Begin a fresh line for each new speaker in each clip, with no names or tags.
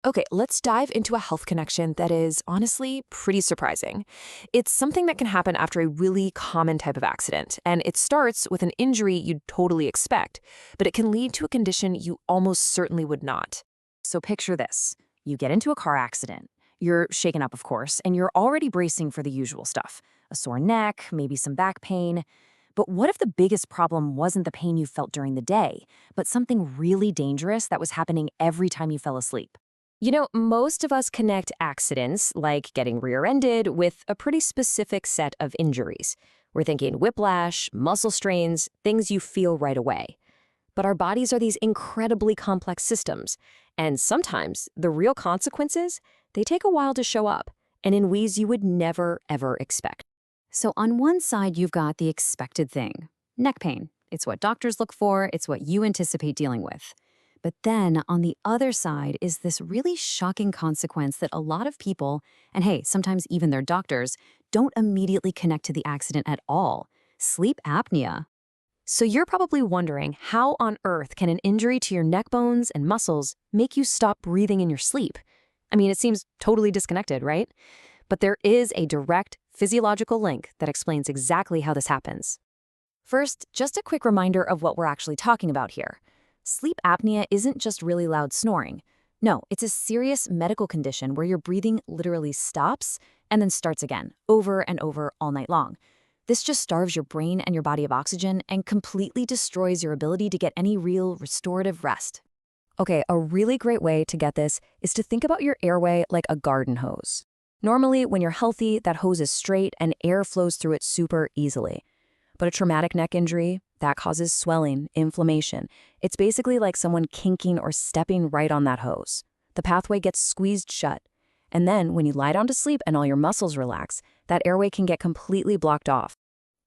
Okay, let's dive into a health connection that is honestly pretty surprising. It's something that can happen after a really common type of accident, and it starts with an injury you'd totally expect, but it can lead to a condition you almost certainly would not.
So picture this. You get into a car accident. You're shaken up, of course, and you're already bracing for the usual stuff. A sore neck, maybe some back pain. But what if the biggest problem wasn't the pain you felt during the day, but something really dangerous that was happening every time you fell asleep?
Most of us connect accidents, like getting rear-ended, with a pretty specific set of injuries. We're thinking whiplash, muscle strains, things you feel right away. But our bodies are these incredibly complex systems, and sometimes the real consequences, they take a while to show up, and in ways you would never, ever expect.
So on one side, you've got the expected thing, neck pain. It's what doctors look for, it's what you anticipate dealing with. But then on the other side is this really shocking consequence that a lot of people, and hey, sometimes even their doctors, don't immediately connect to the accident at all: sleep apnea.
So you're probably wondering, how on earth can an injury to your neck bones and muscles make you stop breathing in your sleep? I mean, it seems totally disconnected, right? But there is a direct physiological link that explains exactly how this happens.
First, just a quick reminder of what we're actually talking about here. Sleep apnea isn't just really loud snoring. No, it's a serious medical condition where your breathing literally stops and then starts again, over and over all night long. This just starves your brain and your body of oxygen and completely destroys your ability to get any real restorative rest.
Okay, a really great way to get this is to think about your airway like a garden hose. Normally, when you're healthy, that hose is straight and air flows through it super easily. But a traumatic neck injury, that causes swelling, inflammation. It's basically like someone kinking or stepping right on that hose. The pathway gets squeezed shut. And then, when you lie down to sleep and all your muscles relax, that airway can get completely blocked off.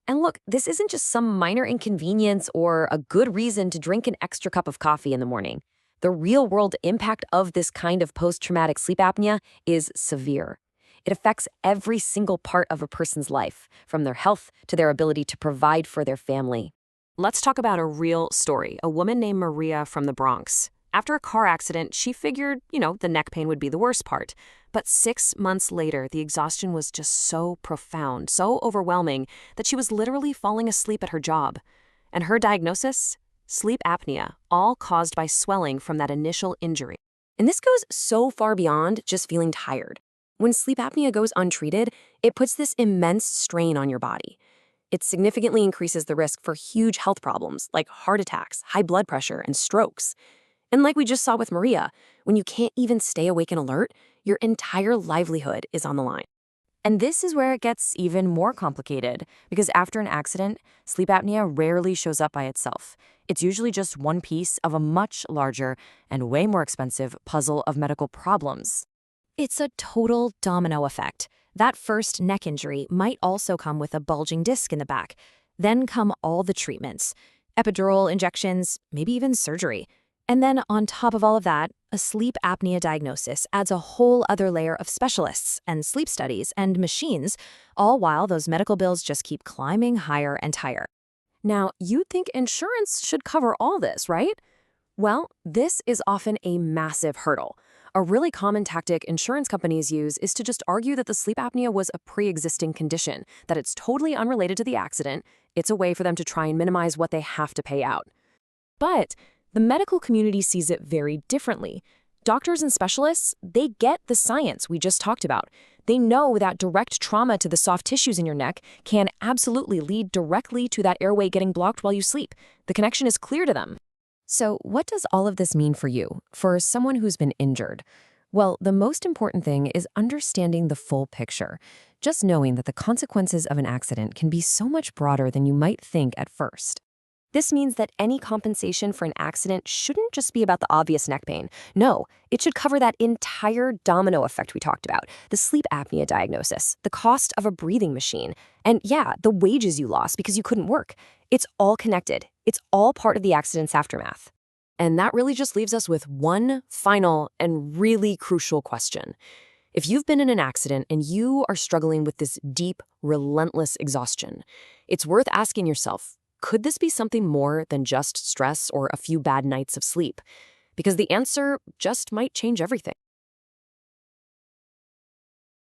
And look, this isn't just some minor inconvenience or a good reason to drink an extra cup of coffee in the morning. The real-world impact of this kind of post-traumatic sleep apnea is severe. It affects every single part of a person's life, from their health to their ability to provide for their family. Let's talk about a real story, a woman named Maria from the Bronx. After a car accident, she figured, the neck pain would be the worst part. But 6 months later, the exhaustion was just so profound, so overwhelming, that she was literally falling asleep at her job. And her diagnosis? Sleep apnea, all caused by swelling from that initial injury. And this goes so far beyond just feeling tired. When sleep apnea goes untreated, it puts this immense strain on your body. It significantly increases the risk for huge health problems like heart attacks, high blood pressure, and strokes. And like we just saw with Maria, when you can't even stay awake and alert, your entire livelihood is on the line. And this is where it gets even more complicated, because after an accident, sleep apnea rarely shows up by itself. It's usually just one piece of a much larger and way more expensive puzzle of medical problems.
It's a total domino effect. That first neck injury might also come with a bulging disc in the back. Then come all the treatments, epidural injections, maybe even surgery. And then on top of all of that, a sleep apnea diagnosis adds a whole other layer of specialists and sleep studies and machines, all while those medical bills just keep climbing higher and higher. Now, you'd think insurance should cover all this, right? Well, this is often a massive hurdle. A really common tactic insurance companies use is to just argue that the sleep apnea was a pre-existing condition, that it's totally unrelated to the accident. It's a way for them to try and minimize what they have to pay out. But the medical community sees it very differently. Doctors and specialists, they get the science we just talked about. They know that direct trauma to the soft tissues in your neck can absolutely lead directly to that airway getting blocked while you sleep. The connection is clear to them. So what does all of this mean for you, for someone who's been injured? Well, the most important thing is understanding the full picture. Just knowing that the consequences of an accident can be so much broader than you might think at first. This means that any compensation for an accident shouldn't just be about the obvious neck pain. No, it should cover that entire domino effect we talked about, the sleep apnea diagnosis, the cost of a breathing machine, and yeah, the wages you lost because you couldn't work. It's all connected. It's all part of the accident's aftermath. And that really just leaves us with one final and really crucial question. If you've been in an accident and you are struggling with this deep, relentless exhaustion, it's worth asking yourself, could this be something more than just stress or a few bad nights of sleep? Because the answer just might change everything.